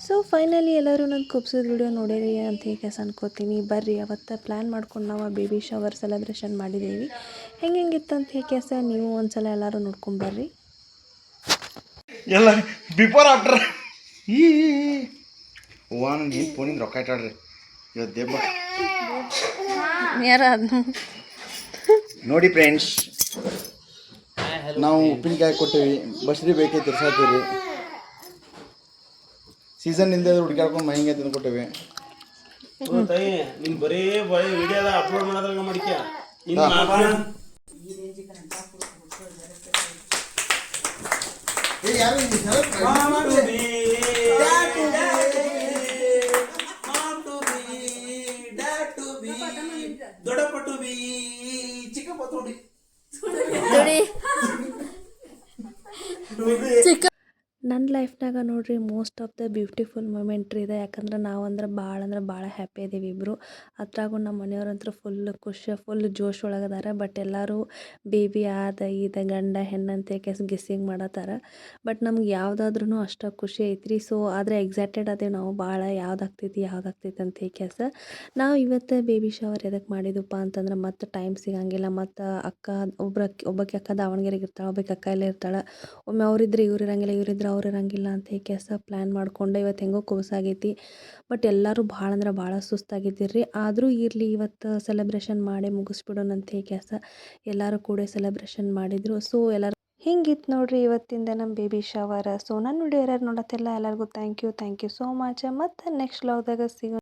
So finally ಎಲ್ಲರೂ ನನ್ನ ಕುಬ್ಸದ video ನೋಡಿರಿ ಅಂತ ಹೇಗೆ ಅನ್ಕೋತೀನಿ. ಬರ್ರಿ ಅವತ್ತು ಪ್ಲ್ಯಾನ್ ಮಾಡ್ಕೊಂಡು ನಾವು ಬೇಬಿ ಶವರ್ ಸೆಲೆಬ್ರೇಷನ್ ಮಾಡಿದ್ದೀವಿ. ಹೆಂಗಿತ್ತು ಅಂತ ಹೇಗೆ ನೀವು ಒಂದ್ಸಲ ಎಲ್ಲರೂ ನೋಡ್ಕೊಂಬರ್ರಿ. ಎಲ್ಲ ಬಿಫೋರ್ ಆಫ್ಟರ್ ಈ ಓನ್ ನೀನು ಫೋನಿಂದ ರೊಕ್ಕ ಇಟ್ಟಾಡ್ರಿ ಇವತ್ತು ದೇಬ್ಬ ಯಾರು ನೋಡಿ ಫ್ರೆಂಡ್ಸ್, ನಾವು ಉಪ್ಪಿನಕಾಯಿ ಕೊಟ್ಟಿವಿ, ಬಸ್ರಿ ಬೇಕೈತಿ ತಿರ್ಸಾತೀವಿ, ಸೀಸನ್ನಿಂದ ಹುಡುಕಾಡ್ಕೊಂಡು ಮಹಿಂಗೆ ತಂದು ಕೊಟ್ಟಿವಿ. ನೀನು ಬರೀ ವಿಡಿಯೋದ ಅಪ್ಲೋಡ್ ಮಾಡೋದ್ರಾಗ ಮಾಡಿಕ್ಯ ದೊಡ್ಡಪಟ್ಟು ಬಿ ಚಿಕ್ಕಪಟ್ಟು ನನ್ನ ಲೈಫ್ನಾಗ ನೋಡ್ರಿ most of the beautiful moment ರೀ ಇದೆ. ಯಾಕಂದ್ರೆ ನಾವು ಅಂದ್ರೆ ಭಾಳ ಹ್ಯಾಪಿ ಇದೀವಿ ಇಬ್ಬರು. ಅದ್ರಾಗೂ ನಮ್ಮ ಮನೆಯವ್ರಂತೂ ಫುಲ್ ಜೋಶ್ ಒಳಗದಾರ. ಬಟ್ ಎಲ್ಲರೂ ಬೇಬಿ ಇದು ಗಂಡ ಹೆಣ್ಣಂತೆ ಗೆಸ್ಸಿಂಗ್ ಮಾಡತ್ತಾರ. ಬಟ್ ನಮ್ಗೆ ಯಾವುದಾದ್ರೂ ಅಷ್ಟು ಖುಷಿ ಐತ್ರಿ. ಸೊ ಆದರೆ ಎಕ್ಸೈಟೆಡ್ ಅದೇ ನಾವು ಭಾಳ ಯಾವ್ದಾಗ್ತೈತಿ ಅಂತ ನಾವು ಇವತ್ತು ಬೇಬಿ ಶವರ್ ಎದಕ್ಕೆ ಮಾಡಿದಪ್ಪ ಅಂತಂದ್ರೆ ಮತ್ತೆ ಟೈಮ್ ಸಿಗಂಗಿಲ್ಲ. ಮತ್ತು ಒಬ್ಬಕ್ಕೆ ಅಕ್ಕ ದಾವಣಗೆರೆಗೆ ಇರ್ತಾಳೆ, ಒಬ್ಬಕ್ಕೆ ಅಕ್ಕ ಇಲ್ಲೇ ಇರ್ತಾಳೆ. ಒಮ್ಮೆ ಅವರಿದ್ರೆ ಇವ್ರು ಇರಂಗಿಲ್ಲ, ಇವರಿದ್ರೆ ಅವ್ರು ಇರಂಗಿಲ್ಲ ಅಂತ ಹೇಗೆ ಪ್ಲ್ಯಾನ್ ಮಾಡ್ಕೊಂಡು ಇವತ್ತು ಹೆಂಗೋ ಕೂಸಾಗೈತಿ. ಬಟ್ ಎಲ್ಲರೂ ಭಾಳ ಸುಸ್ತಾಗಿದ್ದೀರಿ. ಆದರೂ ಇರಲಿ ಇವತ್ತು ಸೆಲೆಬ್ರೇಷನ್ ಮಾಡಿ ಮುಗಿಸ್ಬಿಡೋಣ ಅಂತ ಹೇಗೆ ಎಲ್ಲರೂ ಕೂಡ ಸೆಲೆಬ್ರೇಷನ್ ಮಾಡಿದರು. ಸೊ ಎಲ್ಲರೂ ಹಿಂಗಿತ್ತು ನೋಡ್ರಿ ಇವತ್ತಿಂದ ನಮ್ಮ ಬೇಬಿ ಶವರ್. ಸೊ ನನ್ನ ವಿಡಿಯೋ ಯಾರು ನೋಡತ್ತಿಲ್ಲ ಎಲ್ಲರಿಗೂ ಥ್ಯಾಂಕ್ ಯು ಸೋ ಮಚ್. ಮತ್ತು ನೆಕ್ಸ್ಟ್ ವ್ಲಾಗ್ದಾಗ ಸಿಗೋಣ.